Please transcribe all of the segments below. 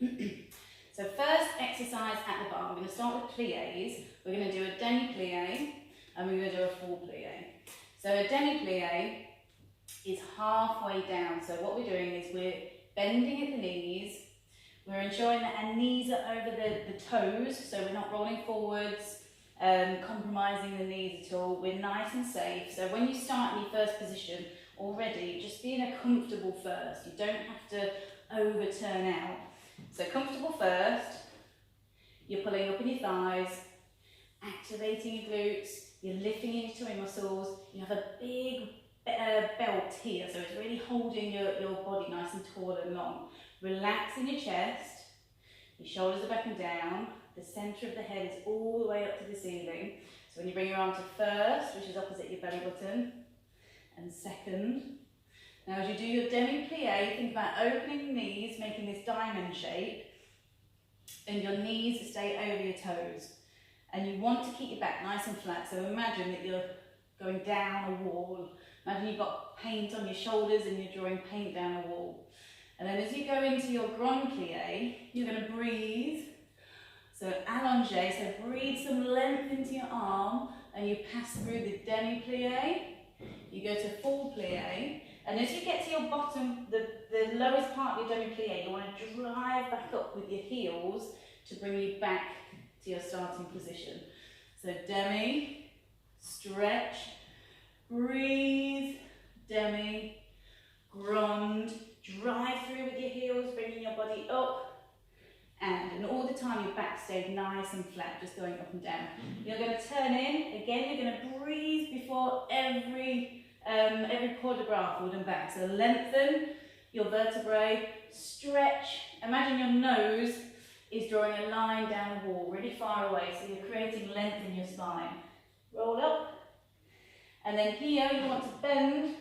So first exercise at the bar, we're going to start with plies. We're going to do a demi-plie and we're going to do a full plie. So a demi-plie is halfway down. So what we're doing is we're bending at the knees. We're ensuring that our knees are over the toes, so we're not rolling forwards, compromising the knees at all. We're nice and safe. So when you start in your first position already, just be in a comfortable first. You don't have to overturn out. So comfortable first, you're pulling up in your thighs, activating your glutes, you're lifting your tummy muscles, you have a big belt here, so it's really holding your body nice and tall and long. Relax in your chest, your shoulders are back and down, the centre of the head is all the way up to the ceiling. So when you bring your arm to first, which is opposite your belly button, and second. Now as you do your demi-plie, think about opening the knees, making this diamond shape, and your knees stay over your toes. And you want to keep your back nice and flat, so imagine that you're going down a wall. Imagine you've got paint on your shoulders and you're drawing paint down a wall. And then as you go into your grand plie, you're going to breathe. So allonge, so breathe some length into your arm and you pass through the demi-plie. You go to full plie. And as you get to your bottom, the lowest part of your demi-plie, you want to drive back up with your heels to bring you back to your starting position. So demi, stretch, breathe, demi, grand, drive through with your heels, bringing your body up, and all the time your back stays nice and flat, just going up and down. You're going to turn in, again you're going to breathe before every port de bras, forward and back. So lengthen your vertebrae, stretch, imagine your nose is drawing a line down the wall, really far away, so you're creating length in your spine. Roll up, and then here you want to bend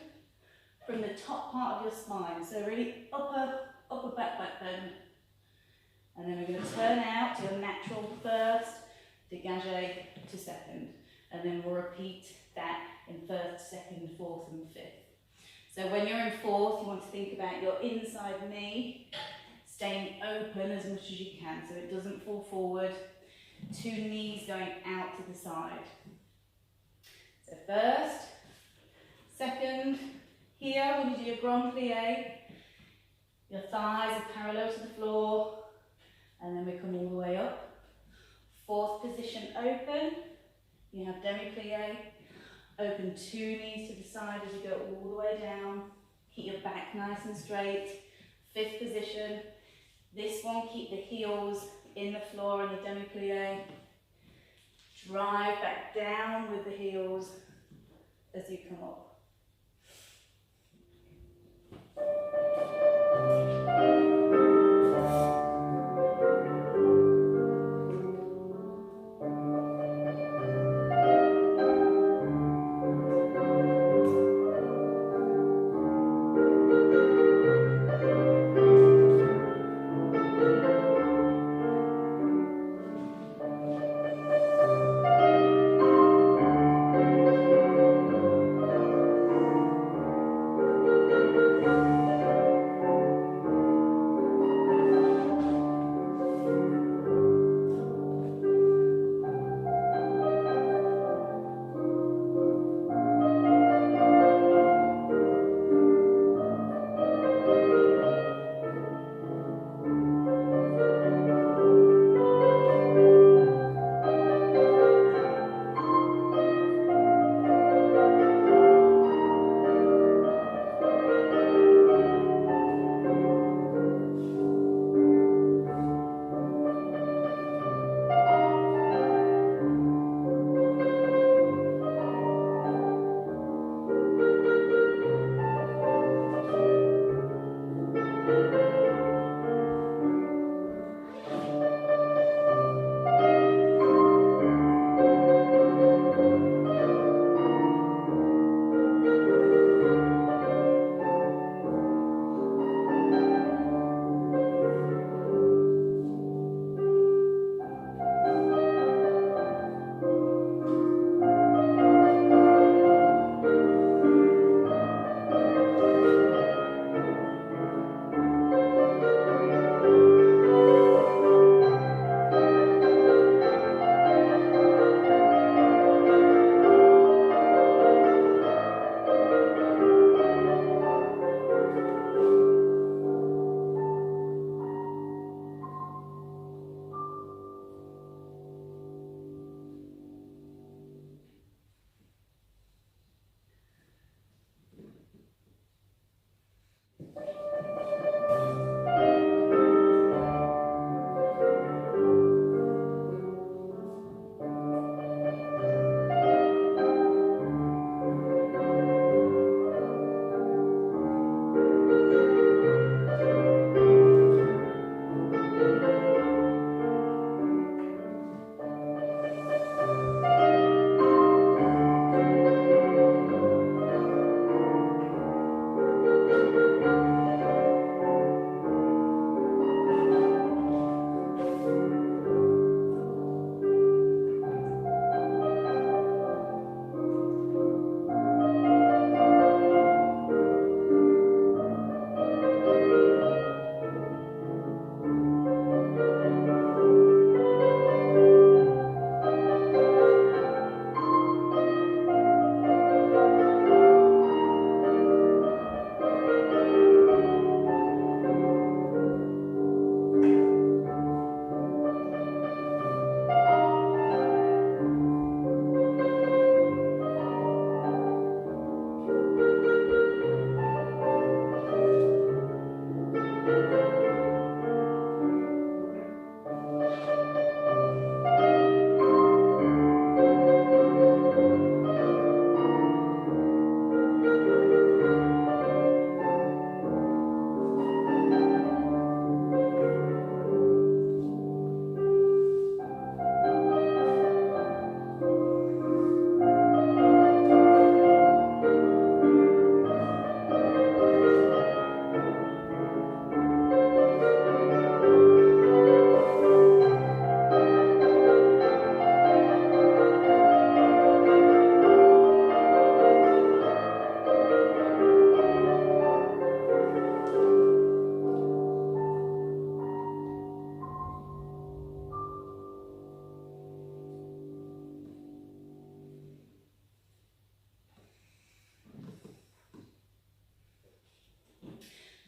from the top part of your spine, so really upper back bend. And then we're going to turn out to your natural first, dégagé to second, and then we'll repeat that in first, second, fourth and fifth. So when you're in fourth, you want to think about your inside knee staying open as much as you can so it doesn't fall forward. Two knees going out to the side. So first, second, here when you do your grand plie, your thighs are parallel to the floor and then we come all the way up. Fourth position open, you have demi-plie, open two knees to the side as you go all the way down, keep your back nice and straight. Fifth position, this one keep the heels in the floor in the demi-plie, drive back down with the heels as you come up.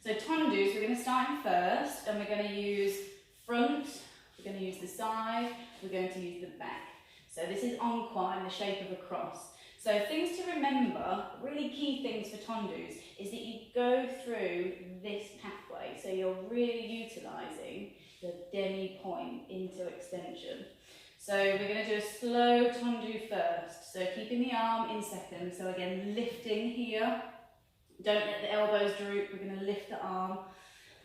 So tendues, we're going to start in first, and we're going to use front, we're going to use the side, we're going to use the back. So this is en-croix in the shape of a cross. So things to remember, really key things for tendues, is that you go through this pathway. So you're really utilising the demi-point into extension. So we're going to do a slow tendu first. So keeping the arm in second. So again, lifting here. Don't let the elbows droop. We're going to lift the arm.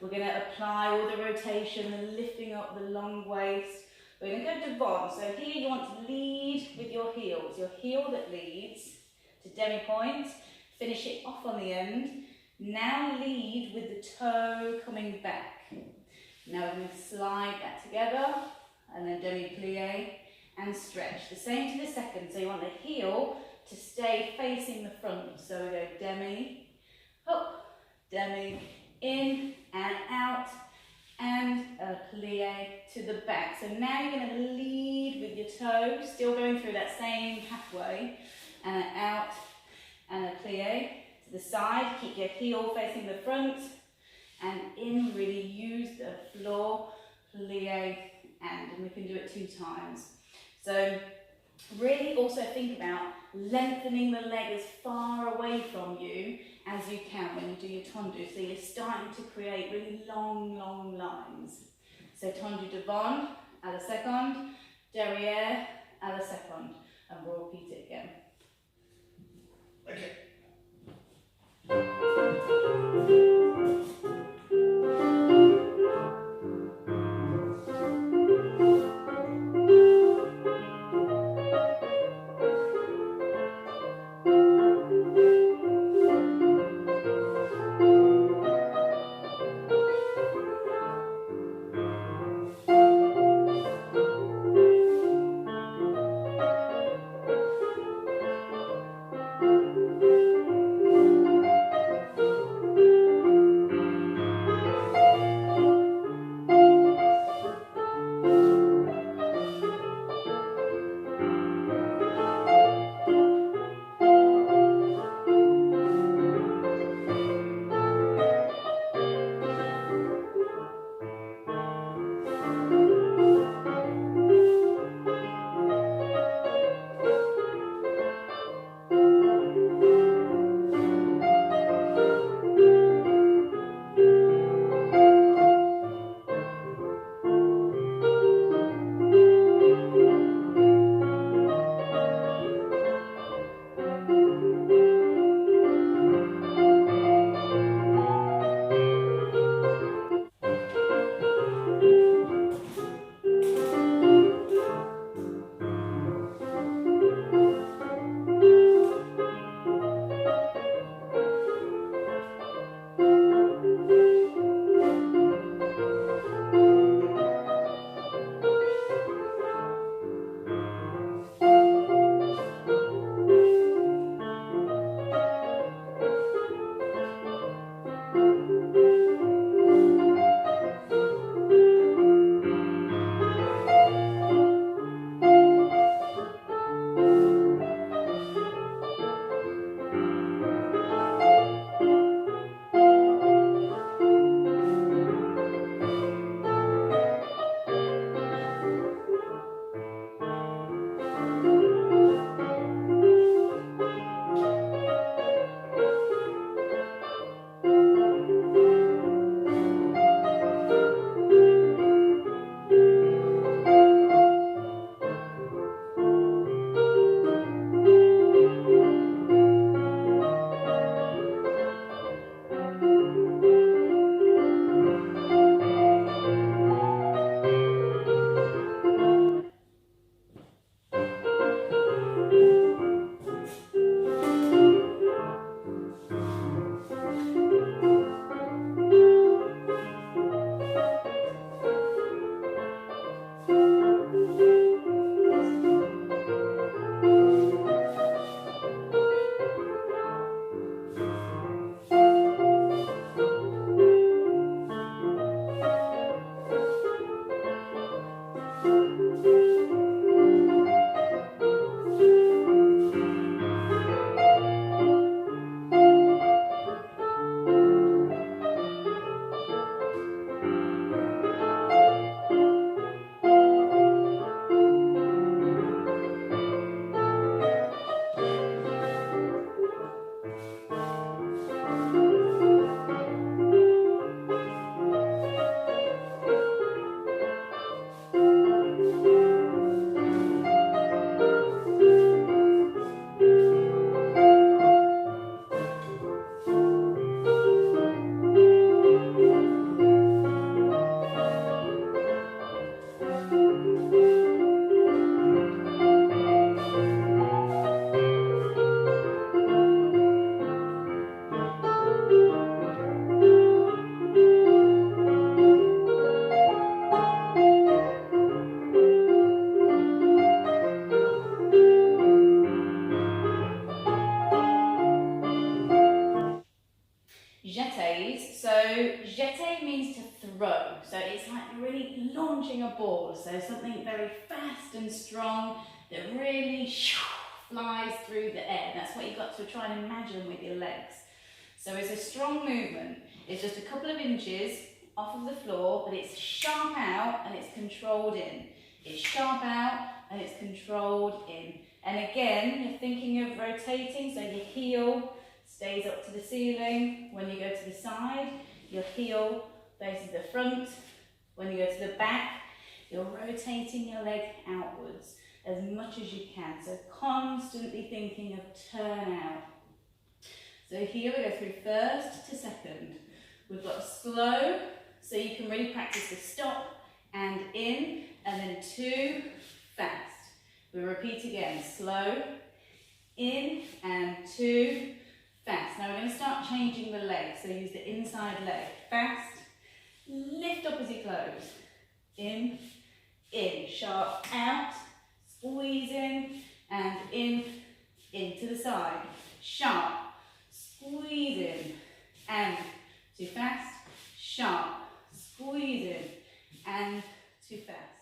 We're going to apply all the rotation and lifting up the long waist. We're going to go devant. So here you want to lead with your heels. Your heel that leads to demi-point. Finish it off on the end. Now lead with the toe coming back. Now we're going to slide that together and then demi-plie and stretch. The same to the second. So you want the heel to stay facing the front. So we go demi, up, demi, in and out, and a plie to the back. So now you're going to lead with your toe, still going through that same pathway, and an out, and a plie to the side. Keep your heel facing the front, and in, really use the floor, plie, and we can do it 2 times. So really also think about lengthening the leg as far away from you as you can when you do your tendu. So you're starting to create really long, long lines. So tendu devant, à la seconde, derrière, à la seconde. And we'll repeat it again. Okay. really launching a ball. So something very fast and strong that really flies through the air. That's what you've got to try and imagine with your legs. So it's a strong movement. It's just a couple of inches off of the floor, but it's sharp out and it's controlled in. It's sharp out and it's controlled in. And again, you're thinking of rotating, so your heel stays up to the ceiling. When you go to the side, your heel faces the front. When you go to the back, you're rotating your leg outwards as much as you can. So constantly thinking of turn out. So here we go through first to second. We've got slow, so you can really practice the stop and in, and then 2, fast. We repeat again, slow, in, and 2, fast. Now we're going to start changing the leg, so use the inside leg. Fast, lift up as you close. In, sharp out, squeeze in, and in to the side. Sharp, squeeze in, and too fast, sharp, squeeze in, and too fast.